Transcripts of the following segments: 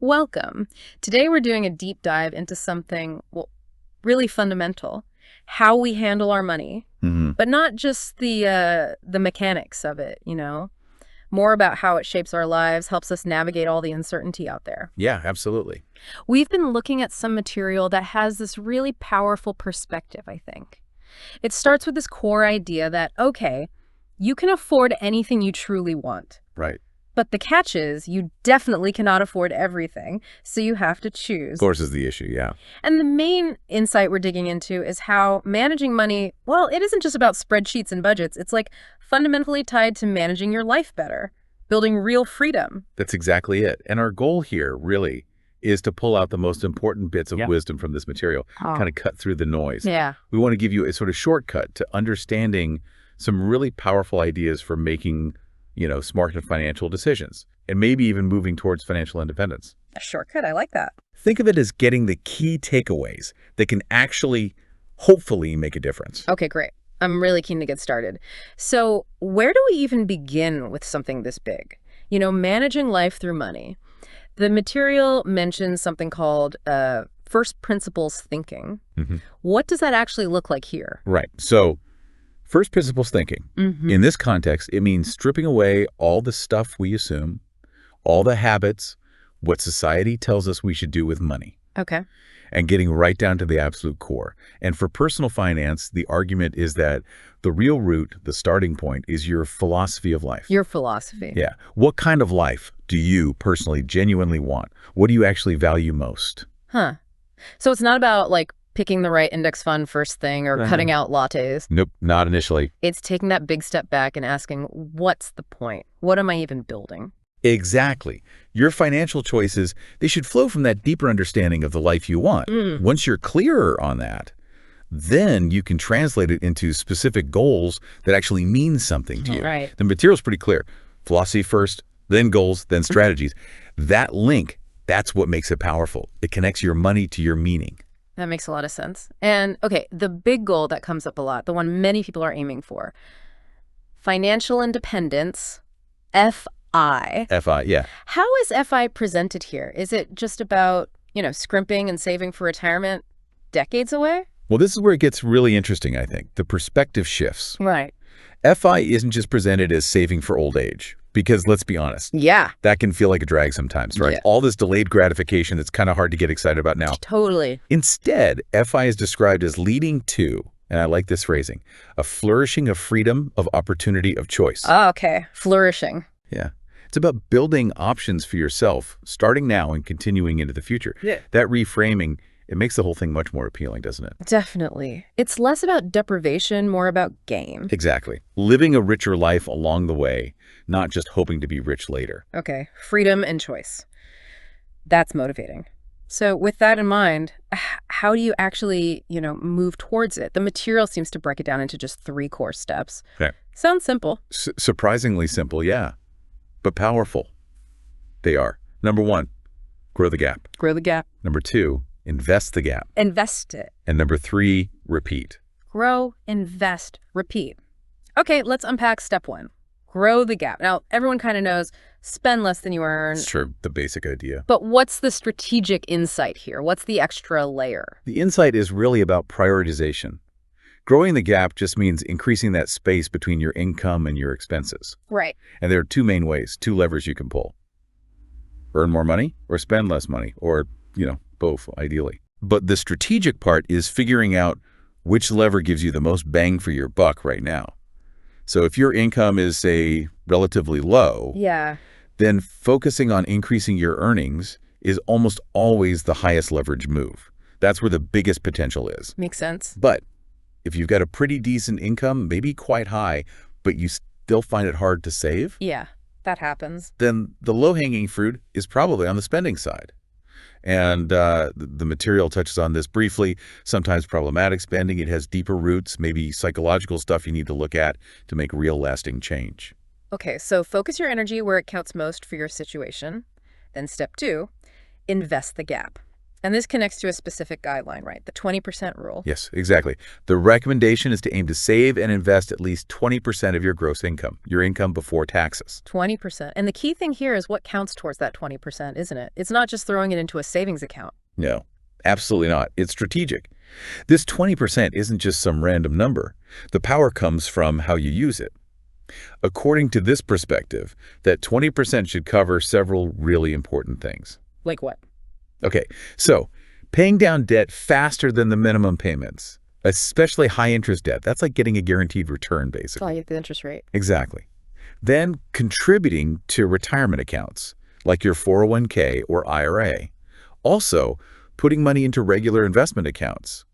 Welcome. Today we're doing a deep dive into something, well, really fundamental, how we handle our money, Hmm. but not just the mechanics of it, more about how it shapes our lives, helps us navigate all the uncertainty out there. Yeah, absolutely. We've been looking at some material that has this really powerful perspective, I think. It starts with this core idea that, okay, you can afford anything you truly want. Right. But the catch is, you definitely cannot afford everything, so you have to choose. Of course is the issue, yeah. And the main insight we're digging into is how managing money, well, it isn't just about spreadsheets and budgets. It's like fundamentally tied to managing your life better, building real freedom. That's exactly it. And our goal here, really, is to pull out the most important bits of Yeah. wisdom from this material, kind of cut through the noise. Yeah. We want to give you a sort of shortcut to understanding some really powerful ideas for making, smart and financial decisions, and maybe even moving towards financial independence. A shortcut. I like that. Think of it as getting the key takeaways that can actually, hopefully, make a difference. Okay, great. I'm really keen to get started. So, where do we even begin with something this big? Managing life through money. The material mentions something called first principles thinking. Mhm. What does that actually look like here? Right. So, first principles thinking. In this context, it means stripping away all the stuff we assume, all the habits, what society tells us we should do with money, Okay. and getting right down to the absolute core. And for personal finance, the argument is that the real root, the starting point, is your philosophy of life. Your philosophy. Yeah. What kind of life do you personally genuinely want? What do you actually value most? Huh. So it's not about like picking the right index fund first thing or cutting out lattes. Nope, not initially. It's taking that big step back and asking, what's the point? What am I even building? Exactly. Your financial choices, they should flow from that deeper understanding of the life you want. Once you're clearer on that, then you can translate it into specific goals that actually mean something to you. Right. The material's pretty clear. Philosophy first, then goals, then strategies. That link, that's what makes it powerful. It connects your money to your meaning. That makes a lot of sense. And okay, the big goal that comes up a lot, the one many people are aiming for, financial independence, FI. FI, yeah. How is FI presented here? Is it just about, scrimping and saving for retirement decades away? Well, this is where it gets really interesting, I think. The perspective shifts. Right. FI isn't just presented as saving for old age, because let's be honest, Yeah, that can feel like a drag sometimes, right? Yeah. All this delayed gratification that's kind of hard to get excited about now. totally. Instead, FI is described as leading to, and I like this phrasing, a flourishing of freedom, of opportunity, of choice. Oh, okay. Flourishing. Yeah. It's about building options for yourself, starting now and continuing into the future. Yeah. That reframing, it makes the whole thing much more appealing, doesn't it? Definitely. It's less about deprivation, more about gain. Exactly. Living a richer life along the way, not just hoping to be rich later. Okay. Freedom and choice. That's motivating. So with that in mind, how do you actually, move towards it? The material seems to break it down into just 3 core steps. Okay. Sounds simple. Surprisingly simple, yeah, but powerful. They are. Number 1, grow the gap. Grow the gap. Number 2, invest the gap. Invest it. And number 3, repeat. Grow, invest, repeat. Okay, let's unpack step 1. Grow the gap. Now, everyone kind of knows spend less than you earn. Sure, the basic idea. But what's the strategic insight here? What's the extra layer? The insight is really about prioritization. Growing the gap just means increasing that space between your income and your expenses. Right. And there are 2 main ways, 2 levers you can pull. Earn more money or spend less money, or, both, ideally. But the strategic part is figuring out which lever gives you the most bang for your buck right now. So if your income is, say, relatively low, Yeah. then focusing on increasing your earnings is almost always the highest leverage move. That's where the biggest potential is. Makes sense. But if you've got a pretty decent income, maybe quite high, but you still find it hard to save, Yeah, that happens. then the low-hanging fruit is probably on the spending side. And the material touches on this briefly. Sometimes problematic spending, it has deeper roots, maybe psychological stuff you need to look at to make real lasting change. Okay, so focus your energy where it counts most for your situation. Then step 2, invest the gap. And this connects to a specific guideline, right? The 20% rule. Yes, exactly. The recommendation is to aim to save and invest at least 20% of your gross income, your income before taxes. 20%. And the key thing here is what counts towards that 20%, isn't it? It's not just throwing it into a savings account. No, absolutely not. It's strategic. This 20% isn't just some random number. The power comes from how you use it. According to this perspective, that 20% should cover several really important things. Like what? Okay, so paying down debt faster than the minimum payments, especially high-interest debt, that's like getting a guaranteed return, basically. Oh, you get the interest rate. Exactly. Then contributing to retirement accounts, like your 401k or IRA. Also, putting money into regular investment accounts.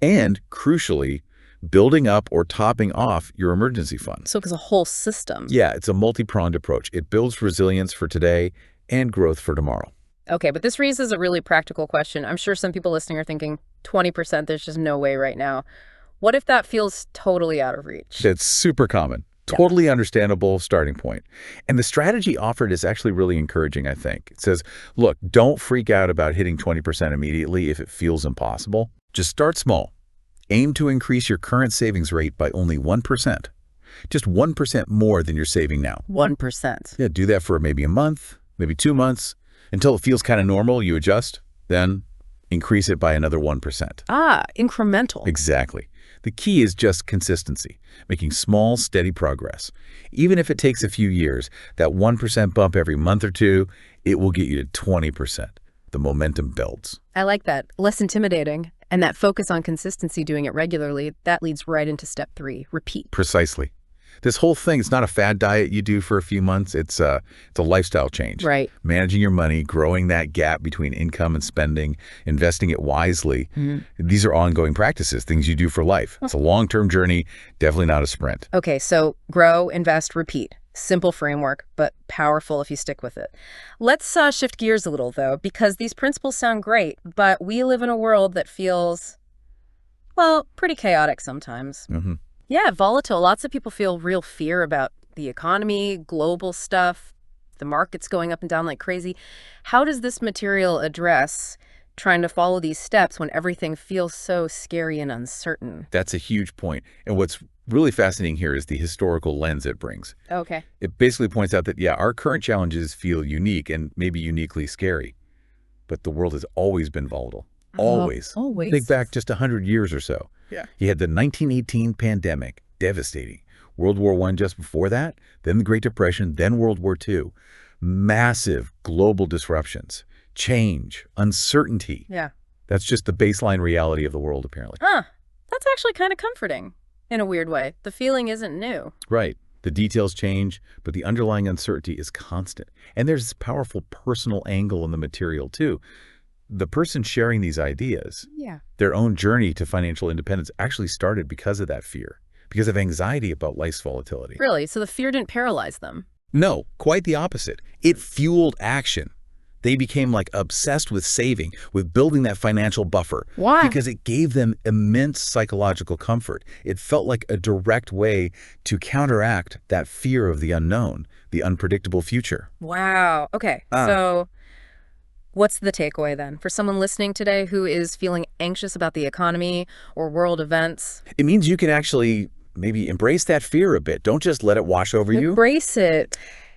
And, crucially, building up or topping off your emergency fund. So it's a whole system. Yeah, it's a multi-pronged approach. It builds resilience for today and growth for tomorrow. Okay, but this raises a really practical question. I'm sure some people listening are thinking, 20%, there's just no way right now. What if that feels totally out of reach? That's super common. Totally understandable starting point. And the strategy offered is actually really encouraging, I think. It says, look, don't freak out about hitting 20% immediately if it feels impossible. Just start small. Aim to increase your current savings rate by only 1%. Just 1% more than you're saving now. 1%. Yeah, do that for maybe a month, maybe 2 months. Until it feels kind of normal, you adjust. Then increase it by another 1%. Ah, incremental. Exactly. The key is just consistency, making small, steady progress. Even if it takes a few years, that 1% bump every month or two, it will get you to 20%. The momentum builds. I like that. Less intimidating. And that focus on consistency, doing it regularly, that leads right into step 3, repeat. Precisely. This whole thing, it's not a fad diet you do for a few months. It's a lifestyle change. Right. Managing your money, growing that gap between income and spending, investing it wisely. These are ongoing practices, things you do for life. It's a long-term journey, definitely not a sprint. Okay, so grow, invest, repeat. Simple framework, but powerful if you stick with it. Let's shift gears a little, though, because these principles sound great, but we live in a world that feels, well, pretty chaotic sometimes. Yeah, volatile. Lots of people feel real fear about the economy, global stuff, the markets going up and down like crazy. How does this material address trying to follow these steps when everything feels so scary and uncertain? That's a huge point. And what's really fascinating here is the historical lens it brings. Okay. It basically points out that, yeah, our current challenges feel unique and maybe uniquely scary, but the world has always been volatile. Always. Always. Think back just 100 years or so. Yeah. You had the 1918 pandemic, devastating. World War I just before that, then the Great Depression, then World War II. Massive global disruptions, change, uncertainty. Yeah. That's just the baseline reality of the world, apparently. Huh. That's actually kind of comforting in a weird way. The feeling isn't new. Right. The details change, but the underlying uncertainty is constant. And there's this powerful personal angle in the material, too. The person sharing these ideas, their own journey to financial independence actually started because of that fear, because of anxiety about life's volatility. Really? So the fear didn't paralyze them? No, quite the opposite. It fueled action. They became like obsessed with saving, with building that financial buffer. Why? Because it gave them immense psychological comfort. It felt like a direct way to counteract that fear of the unknown, the unpredictable future. Wow. Okay. So what's the takeaway then for someone listening today who is feeling anxious about the economy or world events? It means you can actually maybe embrace that fear a bit. Don't just let it wash over you. Embrace it.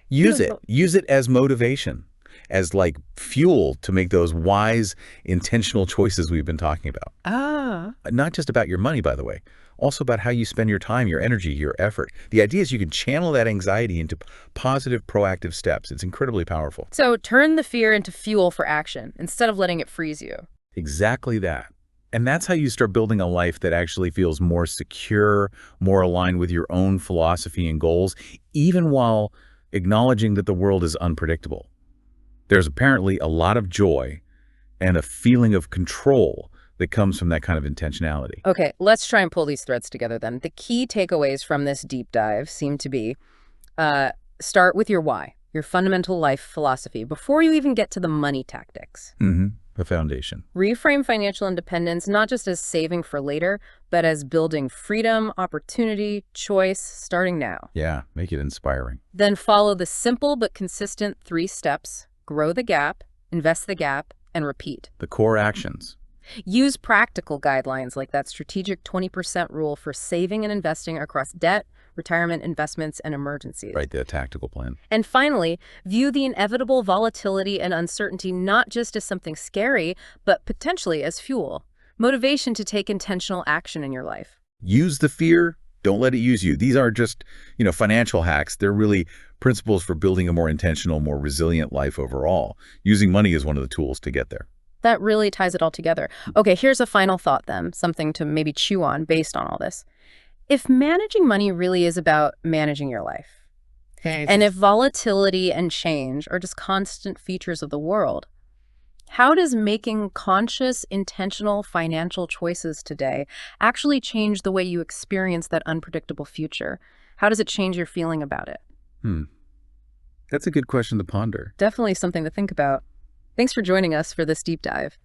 Use it. Use it as motivation, as like fuel to make those wise, intentional choices we've been talking about. Not just about your money, by the way. Also about how you spend your time, your energy, your effort. The idea is you can channel that anxiety into positive, proactive steps. It's incredibly powerful. So turn the fear into fuel for action instead of letting it freeze you. Exactly that. And that's how you start building a life that actually feels more secure, more aligned with your own philosophy and goals, even while acknowledging that the world is unpredictable. There's apparently a lot of joy and a feeling of control that comes from that kind of intentionality. Okay, let's try and pull these threads together then. The key takeaways from this deep dive seem to be start with your why, your fundamental life philosophy, before you even get to the money tactics. The foundation. Reframe financial independence not just as saving for later, but as building freedom, opportunity, choice, starting now. Yeah, make it inspiring. Then follow the simple but consistent 3 steps. Grow the gap, invest the gap, and repeat. The core actions. Use practical guidelines like that strategic 20% rule for saving and investing across debt, retirement, investments, and emergencies. Right, the tactical plan. And finally, view the inevitable volatility and uncertainty not just as something scary, but potentially as fuel. Motivation to take intentional action in your life. Use the fear. Don't let it use you. These aren't just, financial hacks. They're really principles for building a more intentional, more resilient life overall. Using money is one of the tools to get there. That really ties it all together. Okay, here's a final thought then, something to maybe chew on based on all this. If managing money really is about managing your life, and if volatility and change are just constant features of the world, how does making conscious, intentional financial choices today actually change the way you experience that unpredictable future? How does it change your feeling about it? That's a good question to ponder. Definitely something to think about. Thanks for joining us for this deep dive.